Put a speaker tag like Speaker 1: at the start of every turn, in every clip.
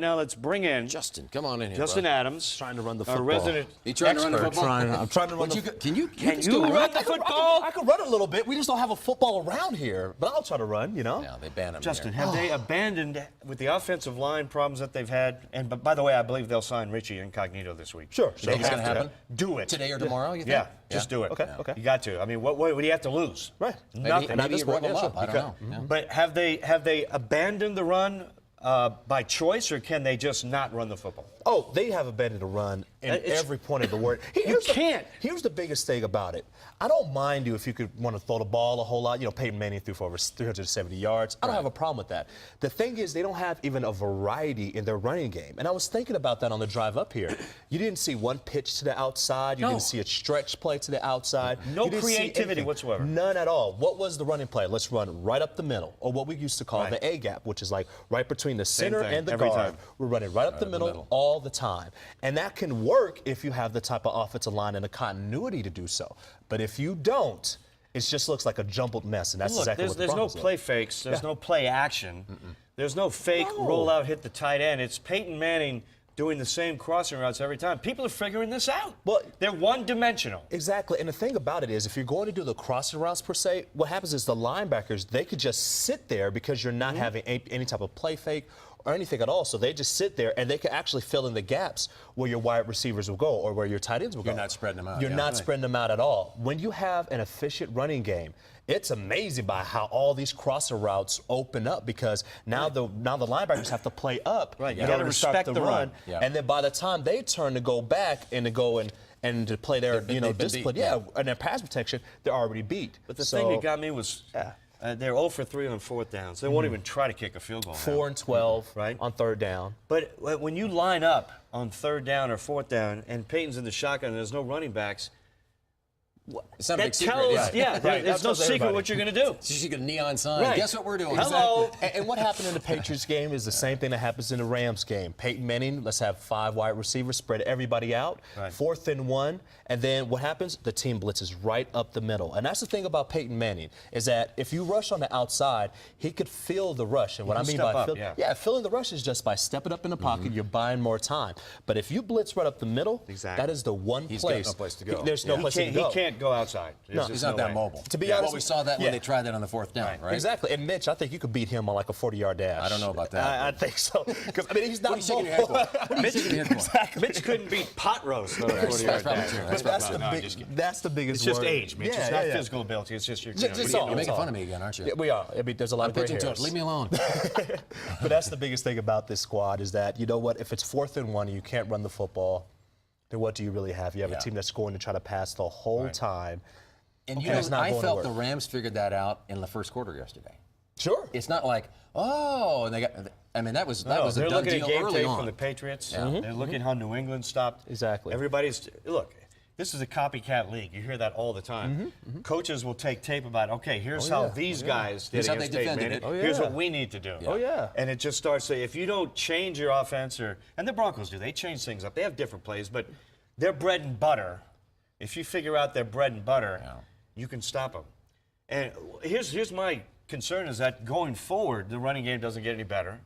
Speaker 1: Now let's bring in
Speaker 2: Justin. Come on in here,
Speaker 1: Justin
Speaker 2: bro.
Speaker 1: Adams,
Speaker 3: Trying to run the football.
Speaker 1: our resident
Speaker 2: You trying to run the
Speaker 1: expert.
Speaker 2: football?
Speaker 3: I'm trying to run the
Speaker 2: Can you
Speaker 1: run the football?
Speaker 3: I can run a little bit. We just don't have a football around here. But I'll try to run, you know.
Speaker 2: Yeah, they ban him.
Speaker 1: Justin,
Speaker 2: here.
Speaker 1: have they abandoned with the offensive line problems that they've had? And by the way, I believe they'll sign Richie Incognito this week.
Speaker 3: Sure.
Speaker 2: Think it's going to happen?
Speaker 1: Do it
Speaker 2: Today or tomorrow, you think?
Speaker 1: Yeah, just do it.
Speaker 3: Okay, okay.
Speaker 1: You got to. I mean, what do you have to lose?
Speaker 3: Right.
Speaker 1: Nothing.
Speaker 2: Maybe you rev them
Speaker 3: yeah,
Speaker 2: up.
Speaker 3: sure.
Speaker 2: I don't know. Yeah.
Speaker 1: But have they abandoned the run by choice, or can they just not run the football?
Speaker 3: Oh, they have abandoned the run in every point of the word. Here's the biggest thing about it. I don't mind you if you could want to throw the ball a whole lot. You know, Peyton Manning threw for over 370 yards. I don't have a problem with that. The thing is, they don't have even a variety in their running game. And I was thinking about that on the drive up here. You didn't see one pitch to the outside. You didn't see a stretch play to the outside.
Speaker 1: No
Speaker 3: You didn't see
Speaker 1: creativity
Speaker 3: anything.
Speaker 1: whatsoever.
Speaker 3: None at all. What was the running play? Let's run right up the middle, or what we used to call the A gap, which is like right between the center
Speaker 1: thing,
Speaker 3: and the
Speaker 1: every
Speaker 3: guard.
Speaker 1: time.
Speaker 3: We're running right up the middle all the time. And that can work if you have the type of offensive line and the continuity to do so. But if you don't, it just looks like a jumbled mess, and that's exactly what the
Speaker 1: There's no
Speaker 3: Broncos
Speaker 1: play fakes. There's no play action. There's no fake rollout, hit the tight end. It's Peyton Manning doing the same crossing routes every time. People are figuring this out.
Speaker 3: Well,
Speaker 1: they're one-dimensional.
Speaker 3: Exactly, and the thing about it is, if you're going to do the crossing routes per se, what happens is the linebackers, they could just sit there because you're not having any type of play fake or anything at all. So they just sit there, and they can actually fill in the gaps where your wide receivers will go or where your tight ends will go.
Speaker 2: You're not spreading them out.
Speaker 3: You're not spreading them out at all. When you have an efficient running game, it's amazing by how all these crosser routes open up, because now the linebackers have to play up.
Speaker 1: Right, you
Speaker 3: in
Speaker 1: gotta
Speaker 3: order to start
Speaker 1: respect the run.
Speaker 2: Yeah.
Speaker 3: And then by the time they turn to go back and to go and to play their
Speaker 2: They've been
Speaker 3: discipline,
Speaker 2: beat,
Speaker 3: and their pass protection, they're already beat.
Speaker 1: But the thing that got me was they're 0 for 3 on fourth downs. They won't even try to kick a field goal.
Speaker 3: 4 and 12
Speaker 1: right?
Speaker 3: on third down.
Speaker 1: But when you line up on third down or fourth down and Peyton's in the shotgun and there's no running backs,
Speaker 2: It's not a
Speaker 1: that
Speaker 2: big secret.
Speaker 1: tells,
Speaker 2: Yeah.
Speaker 1: there's no secret what you're going to do.
Speaker 2: It's just a neon sign.
Speaker 1: Right.
Speaker 2: Guess what we're doing?
Speaker 1: Hello.
Speaker 3: And what happened in the Patriots game is the same thing that happens in the Rams game. Peyton Manning, let's have 5 wide receivers, spread everybody out,
Speaker 1: Right.
Speaker 3: 4th and 1, and then what happens? The team blitzes right up the middle. And that's the thing about Peyton Manning, is that if you rush on the outside, he could fill the rush. And what I mean
Speaker 1: step
Speaker 3: by
Speaker 1: up,
Speaker 3: filling the rush is just by stepping up in the pocket, you're buying more time. But if you blitz right up the middle, that is the one
Speaker 2: He's
Speaker 3: place.
Speaker 2: got no place to go.
Speaker 3: There's no place to go.
Speaker 1: He can't go outside.
Speaker 3: No.
Speaker 2: He's not that mobile.
Speaker 3: To be honest,
Speaker 2: well, we saw that when they tried that on the fourth down, right?
Speaker 3: Exactly. And Mitch, I think you could beat him on like a 40-yard dash.
Speaker 2: I don't know about that.
Speaker 3: I think so. Because, I mean, he's not
Speaker 2: What are you shaking your head for? What are you shaking your head for?
Speaker 1: Mitch couldn't beat pot roast on a 40-yard dash.
Speaker 3: That's the biggest
Speaker 1: It's just
Speaker 3: word.
Speaker 1: age, Mitch. It's not physical ability. It's just your.
Speaker 2: You're making fun of me again, aren't you?
Speaker 3: Yeah, we are. I mean, there's a lot of gray
Speaker 2: Pitching to
Speaker 3: hairs.
Speaker 2: it. Leave me alone.
Speaker 3: But that's the biggest thing about this squad, is that, you know what, if it's 4th and 1 and you can't run the football, then what do you really have? You have a team that's going to try to pass the whole time.
Speaker 2: And you know, I felt the Rams figured that out in the first quarter yesterday.
Speaker 3: Sure.
Speaker 2: It's not like, oh, and they got. I mean, that was a done
Speaker 1: They're looking at
Speaker 2: deal
Speaker 1: game
Speaker 2: early
Speaker 1: tape
Speaker 2: on.
Speaker 1: from the Patriots. They're looking how New England stopped.
Speaker 3: Exactly.
Speaker 1: Everybody's look. This is a copycat league. You hear that all the time. Coaches will take tape about, okay, here's how these guys did
Speaker 2: Here's how
Speaker 1: against
Speaker 2: they
Speaker 1: Peyton
Speaker 2: defended
Speaker 1: Manning.
Speaker 2: it.
Speaker 1: Here's what we need to do.
Speaker 3: Oh, yeah.
Speaker 1: And it just starts to, if you don't change your offense, and the Broncos do, they change things up. They have different plays, but their bread and butter, if you figure out their bread and butter, you can stop them. And here's my concern, is that going forward, the running game doesn't get any better.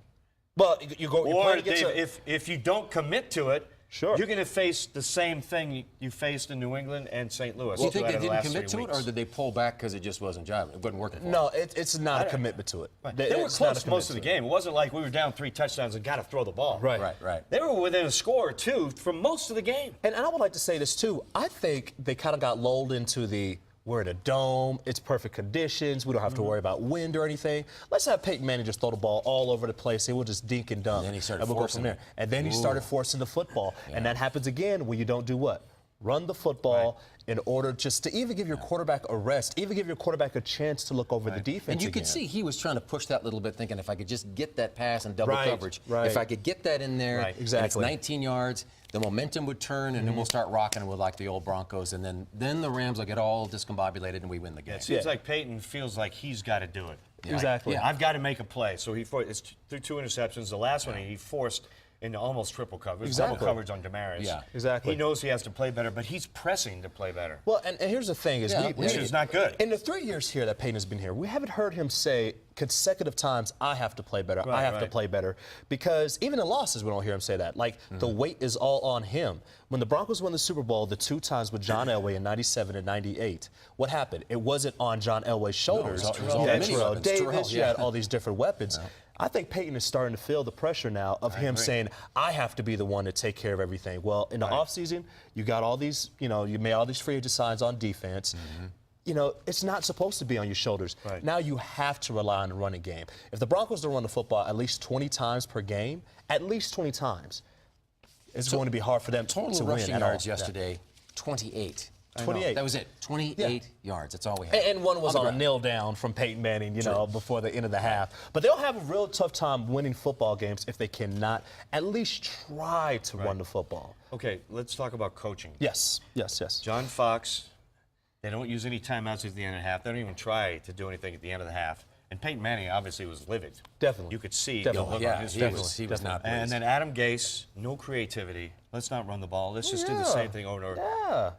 Speaker 3: Well,
Speaker 1: If you don't commit to it,
Speaker 3: Sure.
Speaker 1: you're going to face the same thing you faced in New England and St. Louis.
Speaker 2: Do you think they
Speaker 1: the
Speaker 2: didn't
Speaker 1: last
Speaker 2: commit
Speaker 1: 3
Speaker 2: to it, or
Speaker 1: weeks.
Speaker 2: did they pull back because it just wasn't jiving? It wasn't working for them?
Speaker 3: No, it's not a commitment to it.
Speaker 1: They were
Speaker 3: It's not a
Speaker 1: close most of the
Speaker 3: commitment
Speaker 1: game. It wasn't like we were down 3 touchdowns and got to throw the ball.
Speaker 3: Right.
Speaker 2: Right.
Speaker 1: They were within a score or 2 for most of the game.
Speaker 3: And I would like to say this, too. I think they kind of got lulled into we're in a dome, it's perfect conditions, we don't have to worry about wind or anything. Let's have Peyton Manning just throw the ball all over the place, and we'll just dink and dunk.
Speaker 2: And then he started
Speaker 3: we'll go
Speaker 2: forcing
Speaker 3: from there.
Speaker 2: it.
Speaker 3: And then he started forcing the football. And that happens again when you don't do what? Run the football in order just to even give your quarterback a rest, even give your quarterback a chance to look over the defense
Speaker 2: And you
Speaker 3: again.
Speaker 2: could see he was trying to push that little bit, thinking if I could just get that pass and double coverage, if I could get that in there, and it's 19 yards, the momentum would turn, and then we'll start rocking with like the old Broncos, and then the Rams will get all discombobulated and we win the game.
Speaker 1: It seems like Peyton feels like he's got to do it.
Speaker 3: Exactly.
Speaker 1: I've got to make a play. So it's through 2 interceptions. The last one he forced into almost triple coverage, double coverage on Damaris.
Speaker 2: Yeah,
Speaker 3: exactly.
Speaker 1: He knows he has to play better, but he's pressing to play better.
Speaker 3: Well, and here's the thing: is
Speaker 1: which is not good.
Speaker 3: In the 3 years here that Peyton has been here, we haven't heard him say, consecutive times, I have to play better. I have to play better. Because even in losses, we don't hear him say that. Like, the weight is all on him. When the Broncos won the Super Bowl the 2 times with John Elway in 97 and 98, what happened? It wasn't on John Elway's shoulders.
Speaker 2: No, it was
Speaker 3: you
Speaker 2: all
Speaker 3: had
Speaker 2: many
Speaker 3: Terrell
Speaker 2: weapons.
Speaker 3: Davis, you had all these different weapons. I think Peyton is starting to feel the pressure now of him saying, I have to be the one to take care of everything. Well, in the offseason, you got all these, you made all these free agent signs on defense. It's not supposed to be on your shoulders. Now you have to rely on the running game. If the Broncos don't run the football at least 20 times per game, at least 20 times, it's going to be hard for them to win.
Speaker 2: Total rushing yards yesterday, 28.
Speaker 3: 28.
Speaker 2: That was it. 28 yards. That's all we had.
Speaker 3: And one was on a kneel down from Peyton Manning, before the end of the half. But they'll have a real tough time winning football games if they cannot at least try to run the football.
Speaker 1: Okay, let's talk about coaching.
Speaker 3: Yes.
Speaker 1: John Fox, they don't use any timeouts at the end of the half. They don't even try to do anything at the end of the half. And Peyton Manning obviously was livid.
Speaker 3: Definitely.
Speaker 1: You could see
Speaker 3: Definitely.
Speaker 1: the look on his face.
Speaker 2: He was not pleased.
Speaker 1: And then Adam Gase, no creativity. Let's not run the ball. Let's just do the same thing over and over.
Speaker 3: Yeah.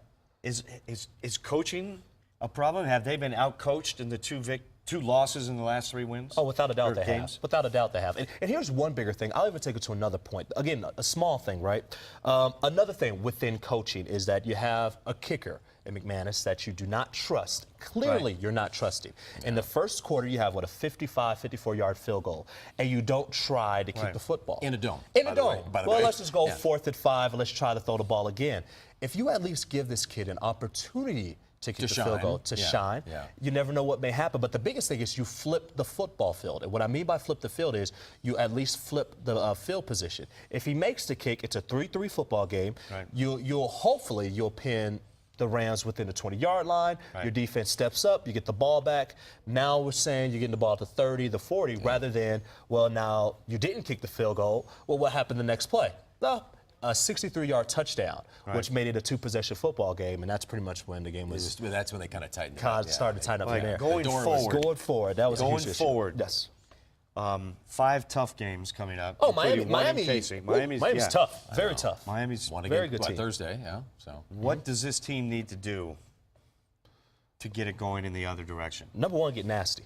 Speaker 1: Is coaching a problem? Have they been out-coached in the two losses in the last 3 wins?
Speaker 3: Oh, without a doubt they
Speaker 1: games?
Speaker 3: have. Without a doubt they have. And here's one bigger thing. I'll even take it to another point. Again, a small thing, right? Another thing within coaching is that you have a kicker in McManus that you do not trust. Clearly, you're not trusting. In the first quarter, you have, a 55, 54-yard field goal, and you don't try to kick the football.
Speaker 2: In a dome.
Speaker 3: In a dome.
Speaker 2: Well,
Speaker 3: let's just go 4th and 5, and let's try to throw the ball again. If you at least give this kid an opportunity to kick the field goal, to shine, you never know what may happen. But the biggest thing is you flip the football field. And what I mean by flip the field is you at least flip the field position. If he makes the kick, it's a 3-3 football game. You'll pin the Rams within the 20-yard line. Your defense steps up. You get the ball back. Now we're saying you're getting the ball to 30, the 40, rather than, well, now you didn't kick the field goal. Well, what happened the next play? No. A 63-yard touchdown, which made it a 2-possession football game, and that's pretty much when the game was.
Speaker 2: That's when they kind of tightened it up.
Speaker 3: Started to tighten up from there.
Speaker 1: Going forward.
Speaker 3: That was a huge
Speaker 1: going forward.
Speaker 3: Yes.
Speaker 1: 5 tough games coming up.
Speaker 3: Oh, Miami's tough. Very tough.
Speaker 1: Miami's
Speaker 3: very good team.
Speaker 2: Thursday, So.
Speaker 1: What does this team need to do to get it going in the other direction?
Speaker 3: Number one, get nasty.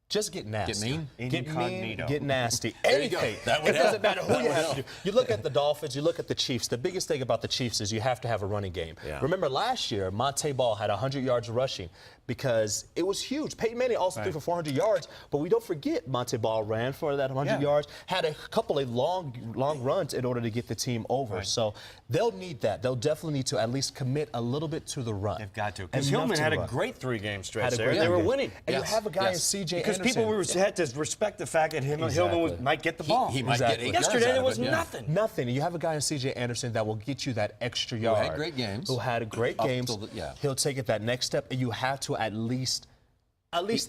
Speaker 3: Just get nasty.
Speaker 2: Get mean?
Speaker 3: Get mean, get nasty.
Speaker 2: There you go.
Speaker 3: Anything. It doesn't matter who you have to do. You look at the Dolphins, you look at the Chiefs. The biggest thing about the Chiefs is you have to have a running game. Remember last year, Monte Ball had 100 yards rushing because it was huge. Peyton Manning also threw for 400 yards, but we don't forget Monte Ball ran for that 100 yards, had a couple of long runs in order to get the team over. So they'll need that. They'll definitely need to at least commit a little bit to the run.
Speaker 1: They've got to. Because Hillman had a great 3-game stretch there.
Speaker 3: They were winning. And you have a guy in C.J.
Speaker 1: Because
Speaker 3: Anderson.
Speaker 1: people had to respect the fact that Hillman might get the ball.
Speaker 2: He might get 8
Speaker 1: Yesterday
Speaker 2: yards
Speaker 1: there was
Speaker 2: out of it,
Speaker 1: nothing.
Speaker 3: Nothing. You have a guy in C.J. Anderson that will get you that extra yard.
Speaker 2: Who had great games. He'll
Speaker 3: take it that next step, and you have to at least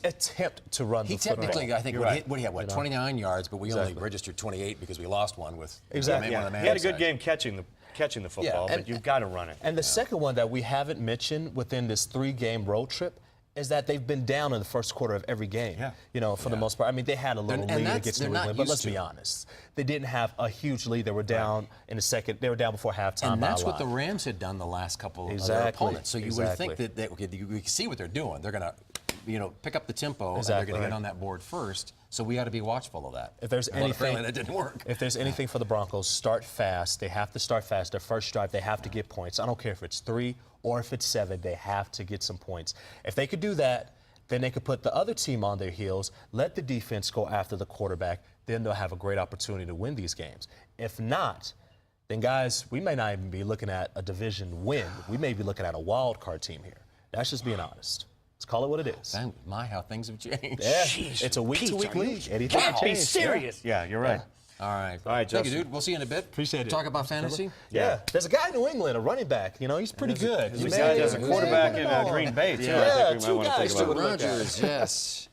Speaker 3: attempt to run the football.
Speaker 2: He technically, I think, what he had, 29 yards, but we only registered 28 because we lost one with
Speaker 1: He had a good game catching the football, but you've got to run it.
Speaker 3: And the second one that we haven't mentioned within this 3-game road trip is that they've been down in the first quarter of every game. For the most part. I mean, they had a little lead against New England, but let's be honest. They didn't have a huge lead. They were down in the second. They were down before halftime.
Speaker 2: And that's what the Rams had done the last couple of their opponents. So you would think that we see what they're doing. They're going to pick up the tempo, and they're going to get on that board first. So we got to be watchful of that.
Speaker 3: If there's anything
Speaker 2: that didn't work.
Speaker 3: If there's anything for the Broncos, start fast. They have to start fast. Their first drive, they have to get points. I don't care if it's 3 or if it's 7. They have to get some points. If they could do that, then they could put the other team on their heels, let the defense go after the quarterback. Then they'll have a great opportunity to win these games. If not, then guys, we may not even be looking at a division win. We may be looking at a wild card team here. That's just being honest. Let's call it what it is.
Speaker 2: How things have changed.
Speaker 3: Yeah, it's a week-to-week league. Anything can change.
Speaker 1: Be serious. Yeah, you're right.
Speaker 2: All right,
Speaker 1: Justin.
Speaker 2: Thank you, dude. We'll see you in a bit.
Speaker 3: Appreciate it.
Speaker 2: Talk about fantasy.
Speaker 3: Yeah. There's a guy in New England, a running back. He's pretty good.
Speaker 1: There's a quarterback in Green Bay, too.
Speaker 3: Yeah,
Speaker 1: I think we might want to take a look.
Speaker 2: Rogers, yes.